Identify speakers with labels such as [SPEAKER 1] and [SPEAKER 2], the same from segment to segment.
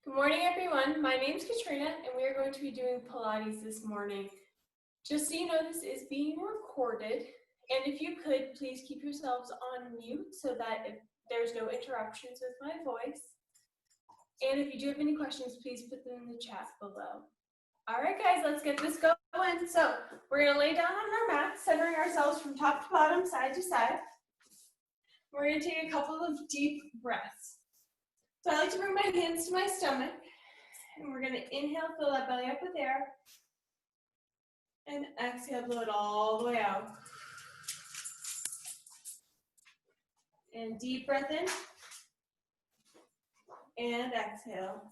[SPEAKER 1] Good morning, everyone. My name is Katrina, and we are going to be doing Pilates this morning. Just so you know, this is being recorded, and if you could, please keep yourselves on mute so that there's no interruptions with my voice. And if you do have any questions, please put them in the chat below. All right, guys, let's get this going. So we're going to lay down on our mat, centering ourselves from top to bottom, side to side. We're going to take a couple of deep breaths. So I like to bring my hands to my stomach, and we're going to inhale, fill that belly up with air, and exhale, blow it all the way out. And deep breath in, and exhale.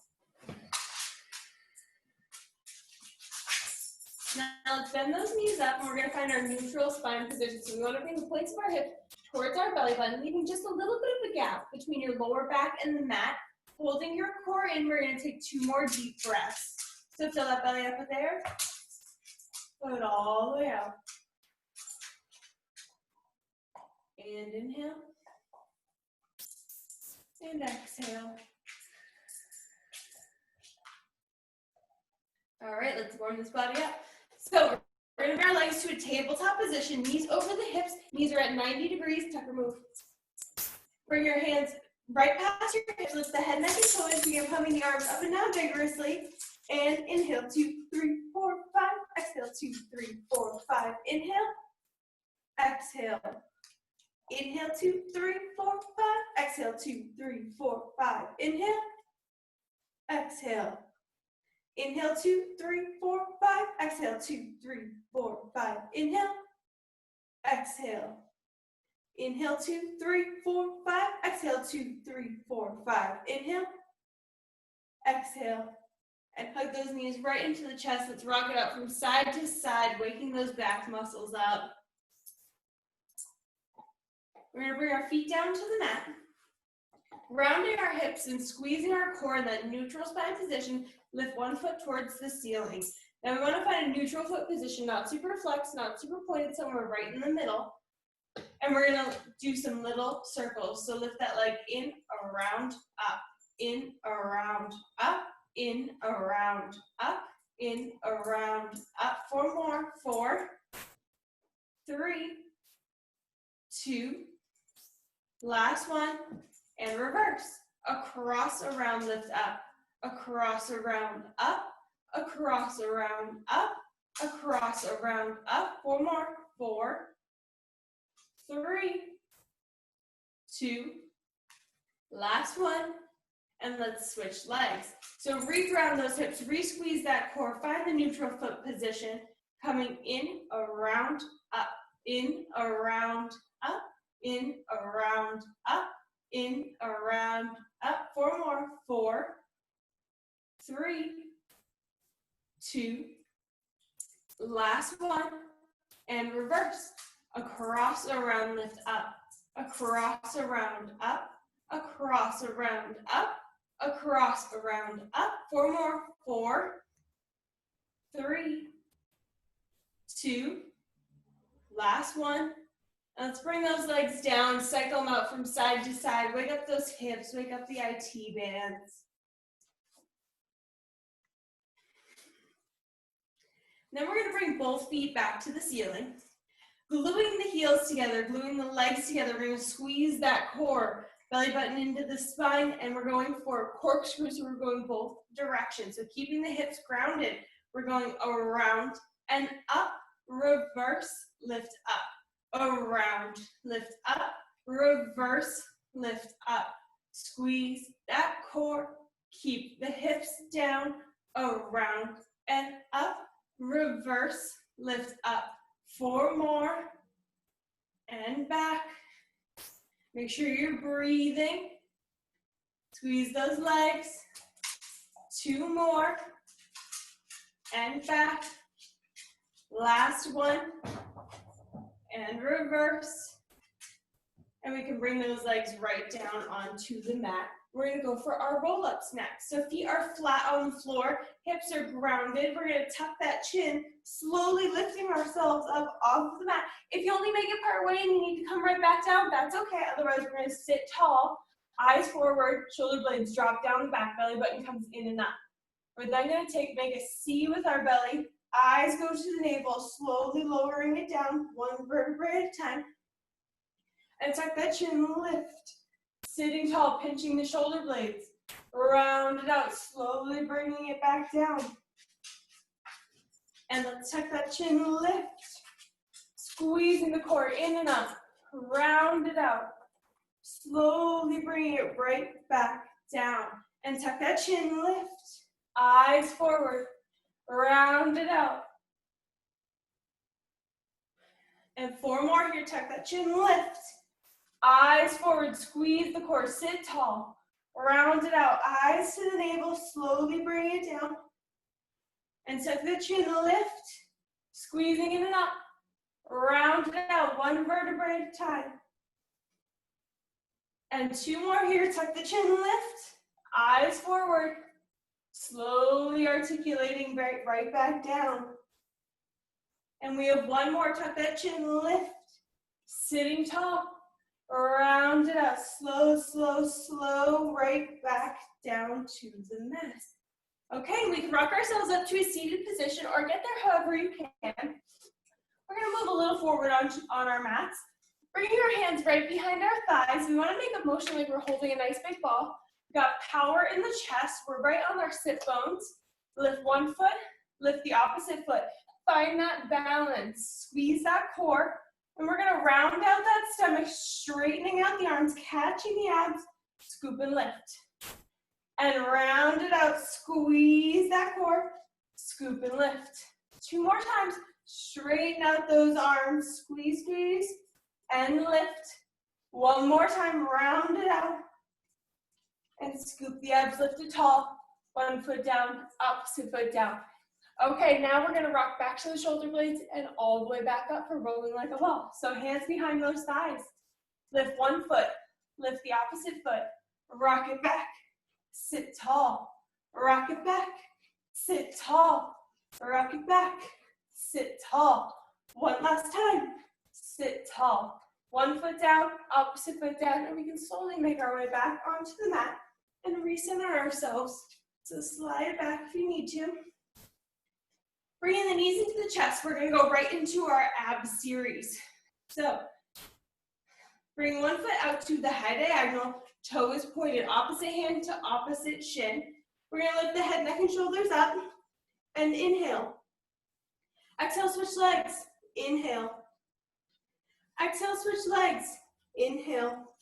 [SPEAKER 1] Now let's bend those knees up, and we're going to find our neutral spine position. So we want to bring the points of our hips towards our belly button, leaving just a little bit of a gap between your lower back and the mat. Holding your core in, we're going to take 2 more deep breaths. So fill that belly up with air. Blow it all the way out. And inhale. And exhale. All right, let's warm this body up. So we're going to bring our legs to a tabletop position. Knees over the hips. Knees are at 90 degrees. Tuck or move. Bring your hands right past your hips. Lift the head, neck, and shoulders. Begin pumping the arms up and down vigorously. And inhale, 2, 3, 4, 5. Exhale, 2, 3, 4, 5. Inhale. Exhale. Inhale, 2, 3, 4, 5. Exhale, 2, 3, 4, 5. Inhale. Exhale. Inhale, 2, 3, 4, 5. Exhale, 2, 3, 4, 5. Inhale. Exhale. Inhale, 2, 3, 4, 5. Exhale, 2, 3, 4, 5. Inhale. Exhale. And hug those knees right into the chest. Let's rock it up from side to side, waking those back muscles up. We're going to bring our feet down to the mat, rounding our hips and squeezing our core in that neutral spine position. Lift one foot towards the ceiling. Now we want to find a neutral foot position, not super flexed, not super pointed, somewhere right in the middle. And we're going to do some little circles. So lift that leg in, around, up, in, around, up, in, around, up, in, around, up. 4 more. 4, 3, 2, last one, and reverse. Across, around, lift up. Across, around, up. Across, around, up. Across, around, up. 4 more. 4, 3, 2, last one, and let's switch legs. So re-ground those hips, re-squeeze that core, find the neutral foot position, coming in, around, up, in, around, up, in, around, up, in, around, up. 4 more. 4, 3, 2, last one, and reverse. Across, around, lift up. Across, around, up. Across, around, up. Across, around, up. 4 more. 4, 3, 2, last one. Let's bring those legs down, cycle them out from side to side. Wake up those hips, wake up the IT bands. Then we're going to bring both feet back to the ceiling. Gluing the heels together, gluing the legs together. We're going to squeeze that core, belly button into the spine, and we're going for a corkscrew, so we're going both directions. So keeping the hips grounded, we're going around and up, reverse, lift up, around, lift up, reverse, lift up. Squeeze that core, keep the hips down, around and up, reverse, lift up. 4 more, and back. Make sure you're breathing. Squeeze those legs. 2 more, and back. Last one, and reverse. And we can bring those legs right down onto the mat. We're going to go for our roll-ups next. So feet are flat on the floor, hips are grounded. We're going to tuck that chin, slowly lifting ourselves up off the mat. If you only make it part way and you need to come right back down, that's okay. Otherwise, we're going to sit tall Eyes forward, shoulder blades drop down the back, belly button comes in and up. We're then going to make a C with our belly. Eyes go to the navel, slowly lowering it down, one vertebrae at a time. And tuck that chin, lift. Sitting tall, pinching the shoulder blades. Round it out, slowly bringing it back down. And let's tuck that chin, lift. Squeezing the core in and up. Round it out. Slowly bring it right back down. And tuck that chin, lift. Eyes forward. Round it out. And 4 more here. Tuck that chin, lift. Eyes forward. Squeeze the core. Sit tall. Round it out. Eyes to the navel. Slowly bring it down. And tuck the chin, lift. Squeezing in and up. Round it out. One vertebrae at a time. And 2 more here. Tuck the chin, lift. Eyes forward. Slowly articulating right back down. And we have 1 more. Tuck that chin, lift. Sitting tall. Round it out. Slow, slow, slow. Right back down to the mat. Okay, we can rock ourselves up to a seated position or get there however you can. We're going to move a little forward on our mats. Bring your hands right behind our thighs. We want to make a motion like we're holding a nice big ball. We've got power in the chest. We're right on our sit bones. Lift one foot, lift the opposite foot. Find that balance. Squeeze that core. And we're going to round out that stomach, straightening out the arms, catching the abs, scoop and lift. And round it out. Squeeze that core, scoop and lift. 2 more times. Straighten out those arms. Squeeze, squeeze, and lift. 1 more time. Round it out. And scoop the abs, lift it tall. 1 foot down, opposite foot down. Okay, now we're gonna rock back to the shoulder blades and all the way back up for rolling like a ball. So hands behind those thighs. Lift 1 foot, lift the opposite foot, rock it back, sit tall, rock it back, sit tall, rock it back, sit tall. 1 last time, sit tall. 1 foot down, opposite foot down, and we can slowly make our way back onto the mat and recenter ourselves. So slide it back if you need to. Bringing the knees into the chest, we're gonna go right into our abs series. So bring 1 foot out to the high diagonal, toe is pointed opposite hand to opposite shin. We're gonna lift the head, neck, and shoulders up, and inhale. Exhale, switch legs, inhale. Exhale, switch legs, inhale.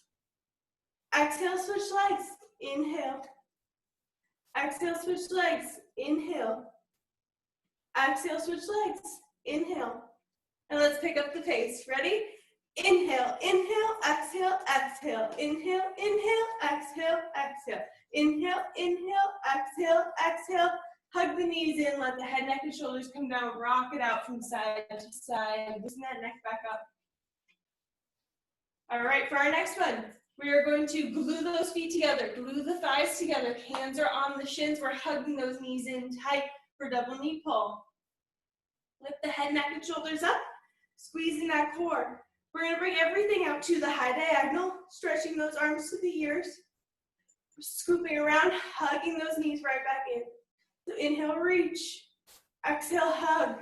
[SPEAKER 1] Exhale, switch legs, inhale. Exhale, switch legs, inhale. Exhale, switch legs, inhale. And let's pick up the pace. Ready? Inhale, inhale, exhale, exhale. Inhale, inhale, exhale, exhale. Inhale, inhale, exhale, exhale. Hug the knees in, let the head, neck, and shoulders come down. Rock it out from side to side. Loosen that neck back up. All right, for our next one, we are going to glue those feet together, glue the thighs together. Hands are on the shins. We're hugging those knees in tight for double knee pull. Lift the head, neck, and shoulders up, squeezing that core. We're going to bring everything out to the high diagonal, stretching those arms to the ears, scooping around, hugging those knees right back in. So inhale, reach. Exhale, hug.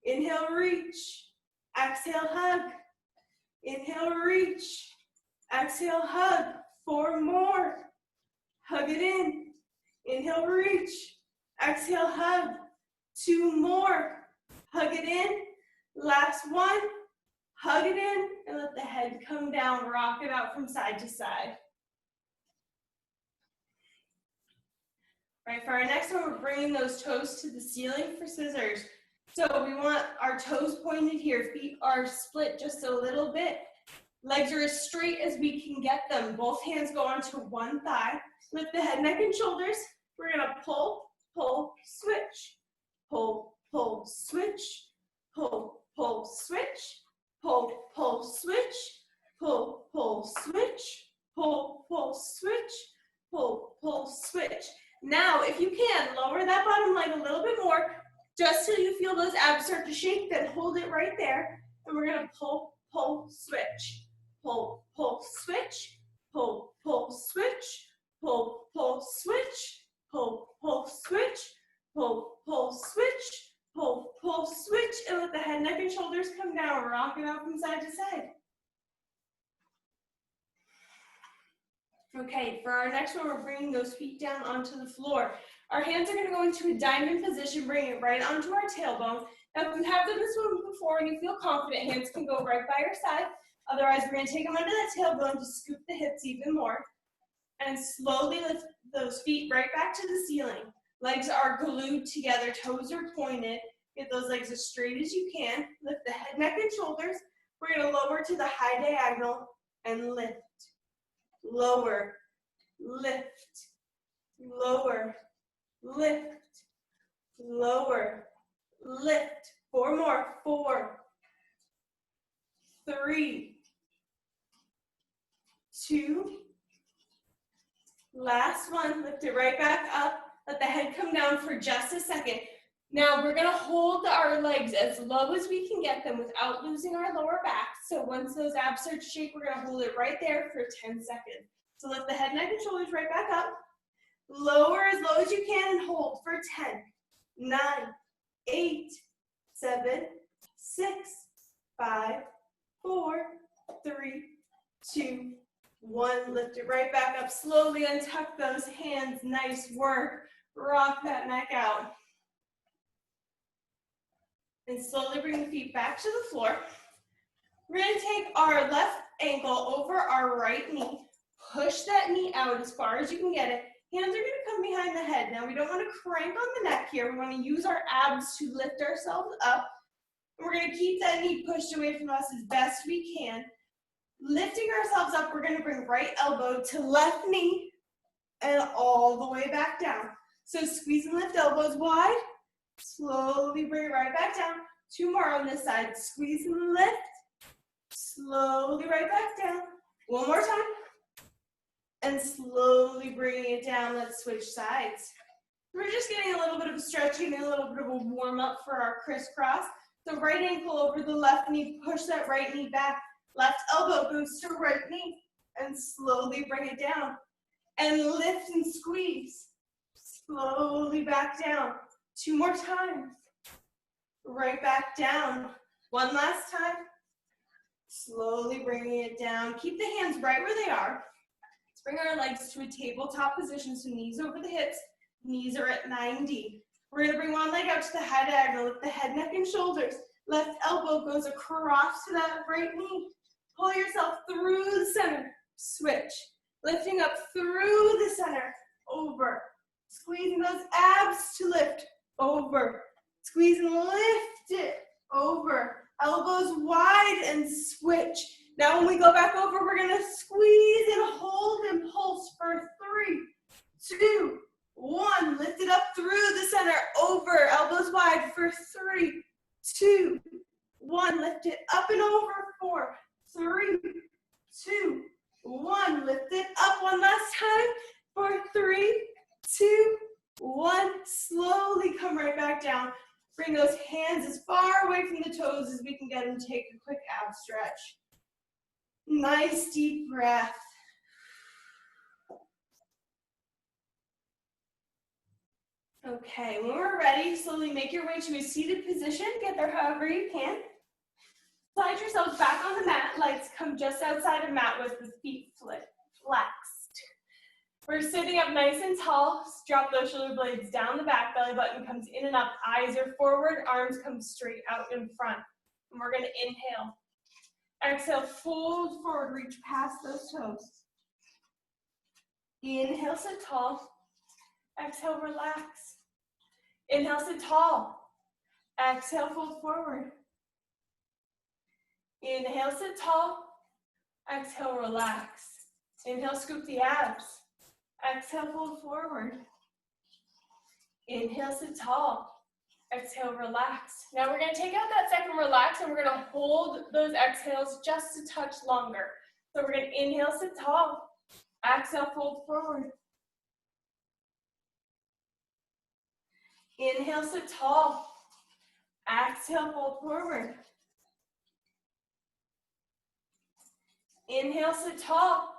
[SPEAKER 1] Inhale, reach. Exhale, hug. Inhale, reach. Exhale, hug. 4 more. Hug it in. Inhale, reach. Exhale, hug. 2 more. Hug it in. Last 1. Hug it in and let the head come down. Rock it out from side to side. All right, for our next one, we're bringing those toes to the ceiling for scissors. So we want our toes pointed here. Feet are split just a little bit. Legs are as straight as we can get them. Both hands go onto one thigh. Lift the head, neck, and shoulders. We're gonna pull, pull, switch. Pull, pull, switch. Pull, pull, switch. Pull, pull, switch. Pull, pull, switch. Pull, pull, switch. Pull, pull, switch. Now, if you can, lower that bottom leg a little bit more, just till you feel those abs start to shake, then hold it right there. And we're gonna pull, pull, switch. Pull, pull, switch. pull, pull, switch, pull, pull, switch, pull, pull, switch, pull, pull, switch, pull, pull, switch, and let the head, neck, and shoulders come down. Rock it out from side to side. Okay, for our next one, we're bringing those feet down onto the floor. Our hands are going to go into a diamond position, bring it right onto our tailbone. Now, if you have done this one before and you feel confident, hands can go right by your side. Otherwise, we're going to take them under that tailbone to scoop the hips even more. And slowly lift those feet right back to the ceiling. Legs are glued together, toes are pointed. Get those legs as straight as you can. Lift the head, neck, and shoulders. We're going to lower to the high diagonal and lift. Lower, lift, lower, lift, lower, lift. 4 more. 4, 3, 2. Last one. Lift it right back up. Let the head come down for just a second. Now we're going to hold our legs as low as we can get them without losing our lower back. So once those abs start to shake, we're going to hold it right there for 10 seconds. So lift the head, neck, and shoulders right back up. Lower as low as you can and hold for 10, 9, 8, 7, 6, 5, 4, 3, 2, 1. Lift it right back up. Slowly untuck those hands. Nice work. Rock that neck out. And slowly bring the feet back to the floor. We're going to take our left ankle over our right knee. Push that knee out as far as you can get it. Hands are going to come behind the head. Now, we don't want to crank on the neck here. We want to use our abs to lift ourselves up. And we're going to keep that knee pushed away from us as best we can. Lifting ourselves up, we're going to bring right elbow to left knee and all the way back down. So squeeze and lift elbows wide. Slowly bring it right back down. 2 more on this side. Squeeze and lift. Slowly right back down. 1 more time. And slowly bringing it down. Let's switch sides. We're just getting a little bit of a stretch, getting a little bit of a warm up for our crisscross. So right ankle over the left knee. Push that right knee back. Left elbow goes to right knee. And slowly bring it down. And lift and squeeze. Slowly back down. 2 more times. Right back down. 1 last time. Slowly bringing it down. Keep the hands right where they are. Let's bring our legs to a tabletop position. So knees over the hips. Knees are at 90. We're going to bring one leg out to the high diagonal. Lift the head, neck, and shoulders. Left elbow goes across to that right knee. Pull yourself through the center. Switch. Lifting up through the center. Over. Squeezing those abs to lift. Over. Squeeze and lift it. Over. Elbows wide and switch. Now when we go back over, we're going to squeeze and hold and pulse for 3, 2, 1. Lift it up through the center. Over. Elbows wide for 3, 2, 1. Lift it up and over. 4, 3, 2, 1. Lift it up 1 last time for 3, 2, 1. Slowly come right back down. Bring those hands as far away from the toes as we can get them. Take a quick ab stretch. Nice deep breath. Okay, when we're ready, slowly make your way to a seated position. Get there however you can. Slide yourselves back on the mat. Legs come just outside of mat with the feet flexed. We're sitting up nice and tall. Drop those shoulder blades down the back. Belly button comes in and up. Eyes are forward. Arms come straight out in front. And we're going to inhale. Exhale, fold forward. Reach past those toes. Inhale, sit tall. Exhale, relax. Inhale, sit tall. Exhale, fold forward. Inhale, sit tall. Exhale, relax. Inhale, scoop the abs. Exhale, fold forward. Inhale, sit tall. Exhale, relax. Now we're going to take out that second relax and we're going to hold those exhales just a touch longer. So we're going to inhale, sit tall. Exhale, fold forward. Inhale, sit tall. Exhale, fold forward. Inhale, sit tall.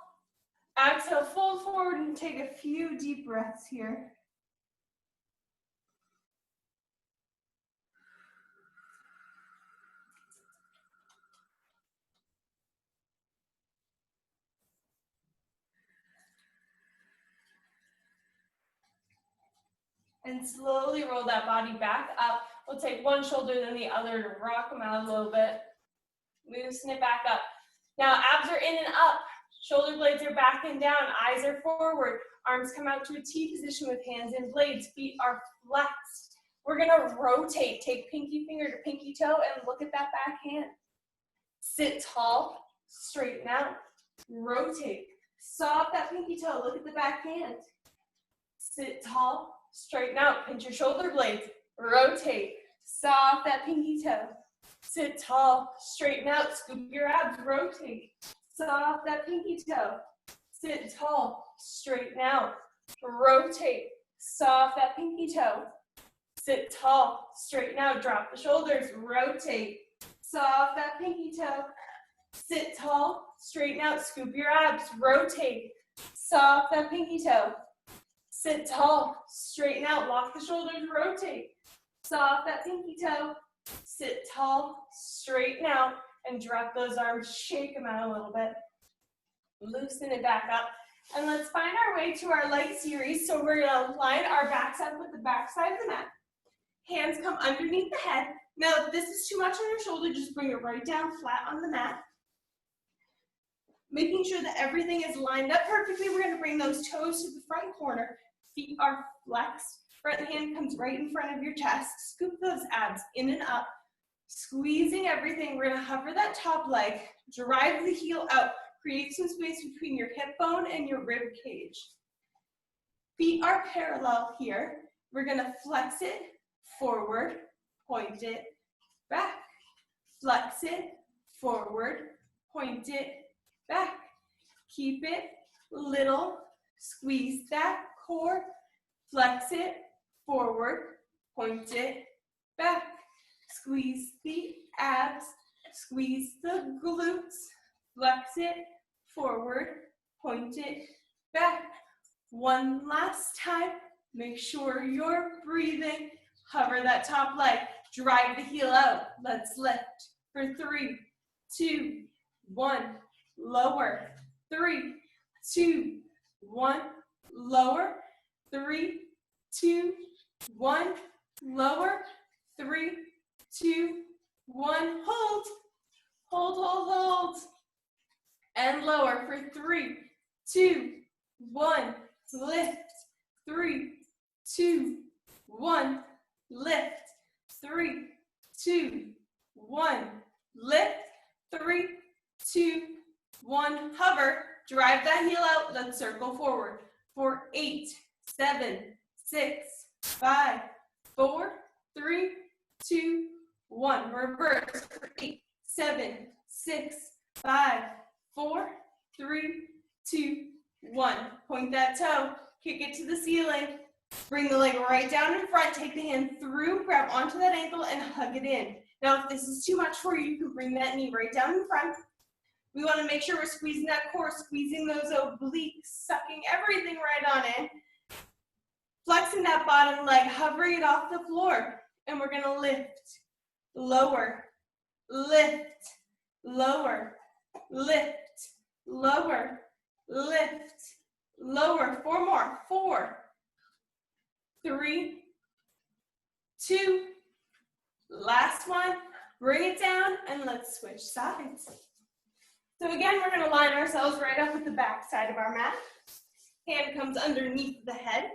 [SPEAKER 1] Exhale, fold forward and take a few deep breaths here. And slowly roll that body back up. We'll take one shoulder then the other to rock them out a little bit. Loosen it back up. Now abs are in and up. Shoulder blades are back and down. Eyes are forward. Arms come out to a T position with hands in blades. Feet are flexed. We're gonna rotate. Take pinky finger to pinky toe and look at that back hand. Sit tall, straighten out, rotate. Saw up that pinky toe, look at the back hand. Sit tall, straighten out, pinch your shoulder blades, rotate. Saw off that pinky toe. Sit tall, straighten out, scoop your abs, rotate. Saw off that pinky toe. Sit tall, straighten out, rotate. Saw off that pinky toe. Sit tall, straighten out, drop the shoulders, rotate. Saw off that pinky toe. Sit tall, straighten out, scoop your abs, rotate. Saw off that pinky toe. Sit tall, straighten out, lock the shoulders, rotate. Saw off that pinky toe. Sit tall, straighten out, and drop those arms, shake them out a little bit. Loosen it back up. And let's find our way to our leg series. So we're gonna line our backs up with the back side of the mat. Hands come underneath the head. Now, if this is too much on your shoulder, just bring it right down flat on the mat. Making sure that everything is lined up perfectly, we're gonna bring those toes to the front corner. Feet are flexed. Front hand comes right in front of your chest. Scoop those abs in and up. Squeezing everything. We're gonna hover that top leg. Drive the heel out. Create some space between your hip bone and your rib cage. Feet are parallel here. We're gonna flex it forward, point it back. Flex it forward, point it back. Keep it little. Squeeze that core. Flex it forward, point it back. Squeeze the abs, squeeze the glutes, flex it forward, point it back. One last time, make sure you're breathing. Hover that top leg, drive the heel out. Let's lift for 3, 2, 1, lower. 3, 2, 1, lower. 3, 2, 1, lower. 3, 2, 1, hold. Hold, hold, hold. And lower for 3, 2, 1, lift. 3, 2, 1, lift. 3, 2, 1, lift. 3, 2, 1, hover. Drive that heel out. Let's circle forward for 8, 7, 6, 5, 4, 3, 2, 1. Reverse for 8, 7, 6, 5, 4, 3, 2, 1. Point that toe. Kick it to the ceiling. Bring the leg right down in front. Take the hand through, grab onto that ankle, and hug it in. Now, if this is too much for you, you can bring that knee right down in front. We want to make sure we're squeezing that core, squeezing those obliques, sucking everything right on in. Flexing that bottom leg, hovering it off the floor. And we're going to lift, lower, lift, lower, lift, lower, lift, lower. 4 more. 4, 3, 2, last one. Bring it down and let's switch sides. So again, we're going to line ourselves right up with the back side of our mat. Hand comes underneath the head.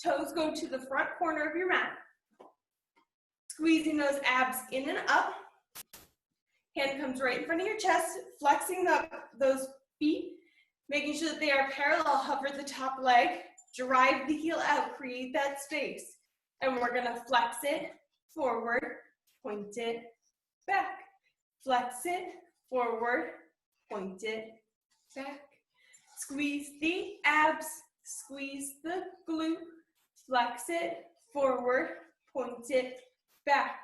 [SPEAKER 1] Toes go to the front corner of your mat. Squeezing those abs in and up. Hand comes right in front of your chest, flexing up those feet, making sure that they are parallel. Hover the top leg, drive the heel out, create that space. And we're going to flex it forward, point it back. Flex it forward, point it back. Squeeze the abs, squeeze the glute, flex it forward, point it back.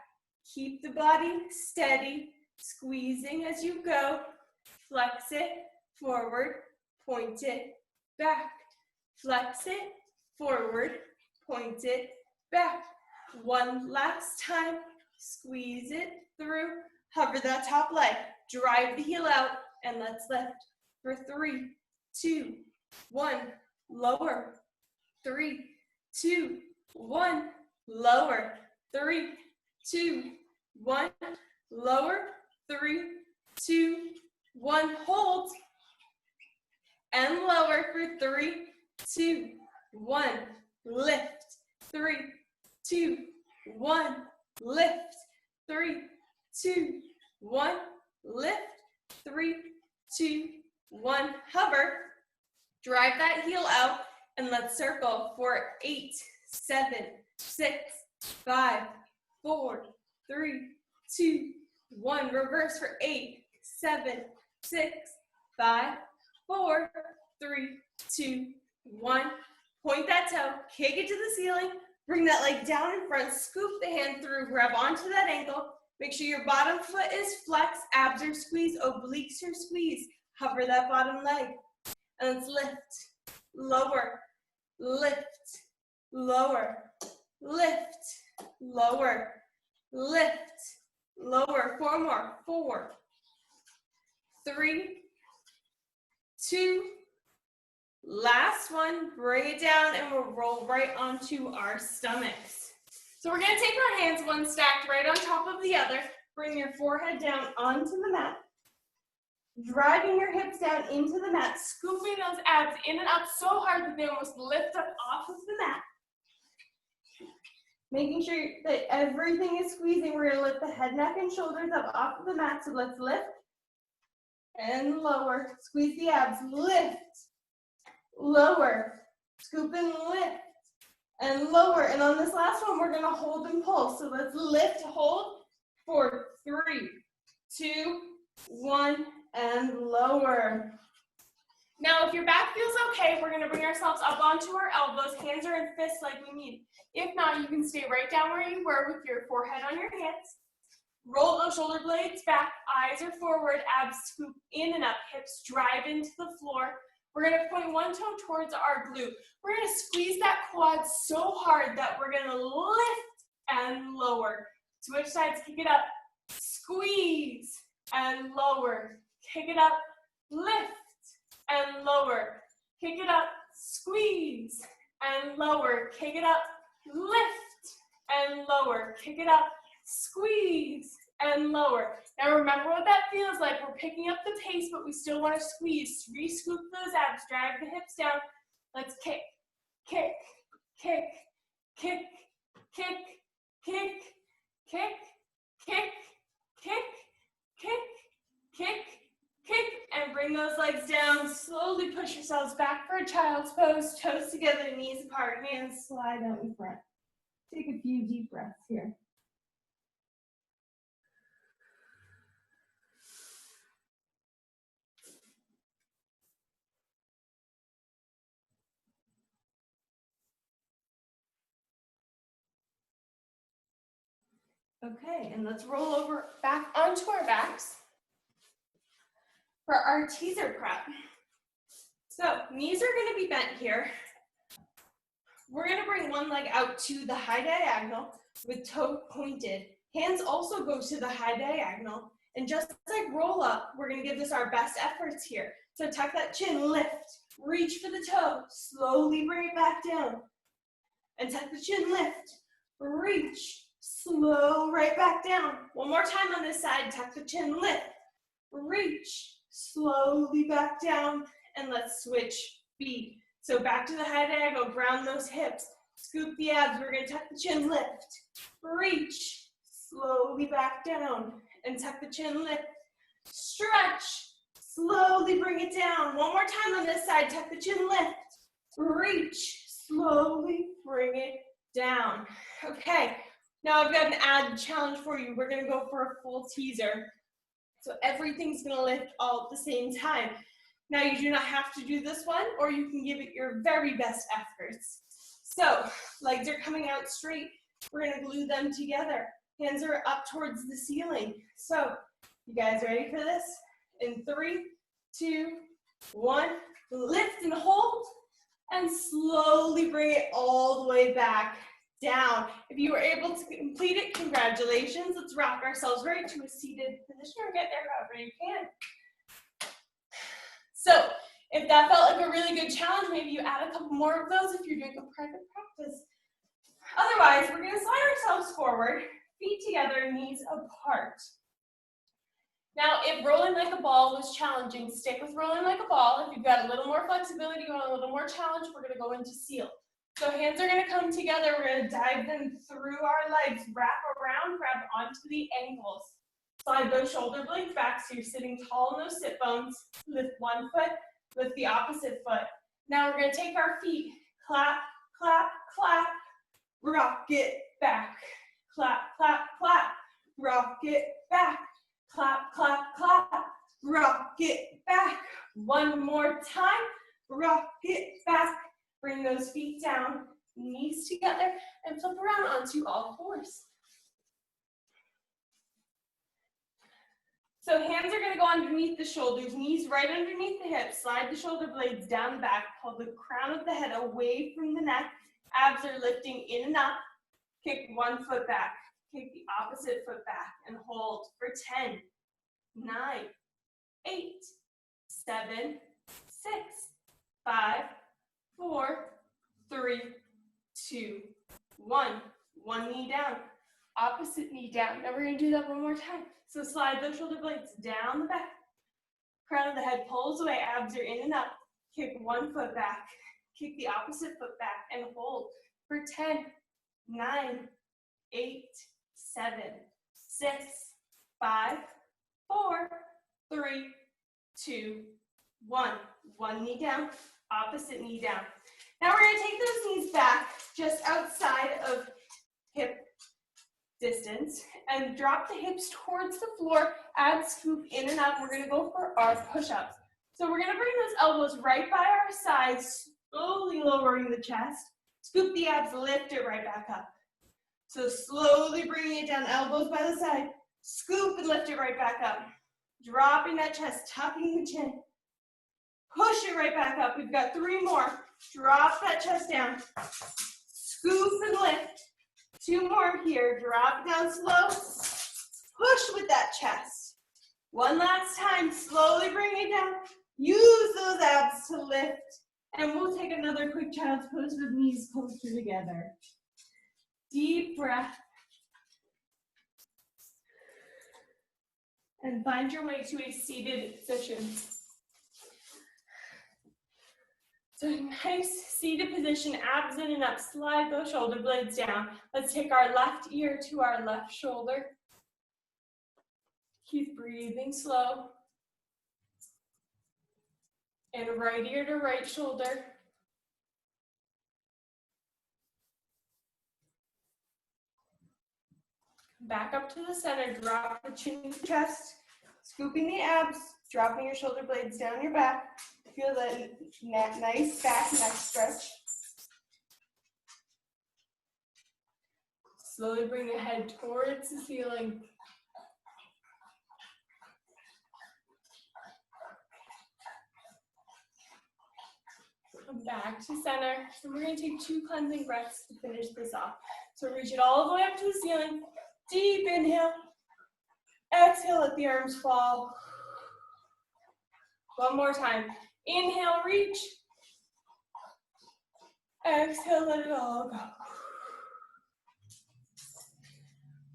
[SPEAKER 1] Keep the body steady, squeezing as you go. Flex it forward, point it back. Flex it forward, point it back. One last time, squeeze it through, hover that top leg, drive the heel out, and let's lift for 3, 2, 1, lower, 3, 2, 1, lower, 3, 2, 1, lower, 3, 2, 1, hold, and lower for 3, 2, 1, lift, 3, 2, 1, lift, 3, 2, 1, lift, 3, 2, 1, hover, drive that heel out, and let's circle for 8, 7, 6, 5, 4, 3, 2, 1, reverse for 8, 7, 6, 5, 4, 3, 2, 1, point that toe, kick it to the ceiling, bring that leg down in front, scoop the hand through, grab onto that ankle, make sure your bottom foot is flexed, abs are squeezed, obliques are squeezed, hover that bottom leg, and let's lift, lower, lift, lower, lift, lower, lift, lower, 4 more, 4, 3, 2, last one, bring it down, and we'll roll right onto our stomachs. So we're gonna take our hands, one stacked right on top of the other, bring your forehead down onto the mat, driving your hips down into the mat, scooping those abs in and up so hard that they almost lift up off of the mat. Making sure that everything is squeezing. We're gonna lift the head, neck, and shoulders up off of the mat, so let's lift and lower, squeeze the abs, lift, lower, scoop and lift, and lower. And on this last one, we're gonna hold and pull. So let's lift, hold for 3, 2, 1, and lower. Now, if your back feels okay, we're gonna bring ourselves up onto our elbows, hands are in fists like we need. If not, you can stay right down where you were with your forehead on your hands. Roll those shoulder blades back, eyes are forward, abs scoop in and up, hips drive into the floor. We're gonna point one toe towards our glute. We're gonna squeeze that quad so hard that we're gonna lift and lower. Switch sides, kick it up, squeeze and lower. Kick it up, lift and lower. Kick it up, squeeze and lower. Kick it up, lift and lower. Kick it up, squeeze and lower. Now remember what that feels like. We're picking up the pace, but we still want to squeeze. Re-scoop those abs, drive the hips down. Let's kick, kick, kick, kick, kick, kick, kick, kick, kick, kick, kick, kick, and bring those legs down. Slowly push yourselves back for a child's pose. Toes together, knees apart, hands slide out in front. Take a few deep breaths here. Okay, and let's roll over back onto our backs for our teaser prep. So knees are going to be bent here. We're going to bring one leg out to the high diagonal with toe pointed. Hands also go to the high diagonal. And just like roll up, we're going to give this our best efforts here. So tuck that chin, lift, reach for the toe, slowly bring it back down. And tuck the chin, lift, reach, slow right back down. One more time on this side, tuck the chin, lift, reach, slowly back down, and let's switch feet. So back to the high diagonal, ground those hips, scoop the abs, we're gonna tuck the chin, lift, reach, slowly back down, and tuck the chin, lift, stretch, slowly bring it down. One more time on this side, tuck the chin, lift, reach, slowly bring it down. Okay. Now I've got an added challenge for you. We're gonna go for a full teaser. So everything's gonna lift all at the same time. Now you do not have to do this one, or you can give it your very best efforts. So legs are coming out straight. We're gonna glue them together. Hands are up towards the ceiling. So you guys ready for this? In 3, 2, 1, Lift and hold, and slowly bring it all the way back down. If you were able to complete it, congratulations. Let's rock ourselves right to a seated position or get there however you can. So if that felt like a really good challenge, maybe you add a couple more of those if you're doing a private practice. Otherwise, we're gonna slide ourselves forward, feet together, knees apart. Now, if rolling like a ball was challenging, stick with rolling like a ball. If you've got a little more flexibility, you want a little more challenge, we're gonna go into seal. So hands are gonna come together, we're gonna dive them through our legs, wrap around, grab onto the ankles. Slide those shoulder blades back so you're sitting tall in those sit bones. Lift one foot, lift the opposite foot. Now we're gonna take our feet, clap, clap, clap, rock it back, clap, clap, clap, rock it back, clap, clap, clap, rock it back. One more time, rock it back. Bring those feet down, knees together, and flip around onto all fours. So hands are gonna go underneath the shoulders, knees right underneath the hips, slide the shoulder blades down the back, pull the crown of the head away from the neck, abs are lifting in and up, kick one foot back, kick the opposite foot back, and hold for 10, 9, 8, 7, 6, 5, 4, 3, 2, 1. One knee down, opposite knee down. Now we're gonna do that one more time. So slide those shoulder blades down the back. Crown of the head pulls away, abs are in and up. Kick one foot back, kick the opposite foot back, and hold for 10, 9, 8, 7, 6, 5, 4, 3, 2, 1. One knee down, opposite knee down. Now we're gonna take those knees back just outside of hip distance and drop the hips towards the floor, abs scoop in and up. We're gonna go for our push-ups. So we're gonna bring those elbows right by our sides, slowly lowering the chest. Scoop the abs, lift it right back up. So slowly bringing it down, elbows by the side, scoop and lift it right back up. Dropping that chest, tucking the chin. Push it right back up. We've got 3 more. Drop that chest down. Scoop and lift. 2 more here. Drop it down slow. Push with that chest. One last time. Slowly bring it down. Use those abs to lift. And we'll take another quick child's pose with knees closer together. Deep breath. And find your way to a seated position. So nice seated position, abs in and up, slide those shoulder blades down. Let's take our left ear to our left shoulder. Keep breathing slow. And right ear to right shoulder. Back up to the center, drop the chin to the chest, scooping the abs, dropping your shoulder blades down your back. Feel that nice back neck stretch. Slowly bring the head towards the ceiling. Come back to center. And we're going to take 2 cleansing breaths to finish this off. So reach it all the way up to the ceiling. Deep inhale. Exhale, let the arms fall. One more time. Inhale, reach. Exhale, let it all go.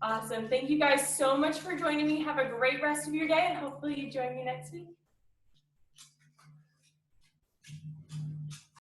[SPEAKER 1] Awesome. Thank you guys so much for joining me. Have a great rest of your day, and hopefully you join me next week.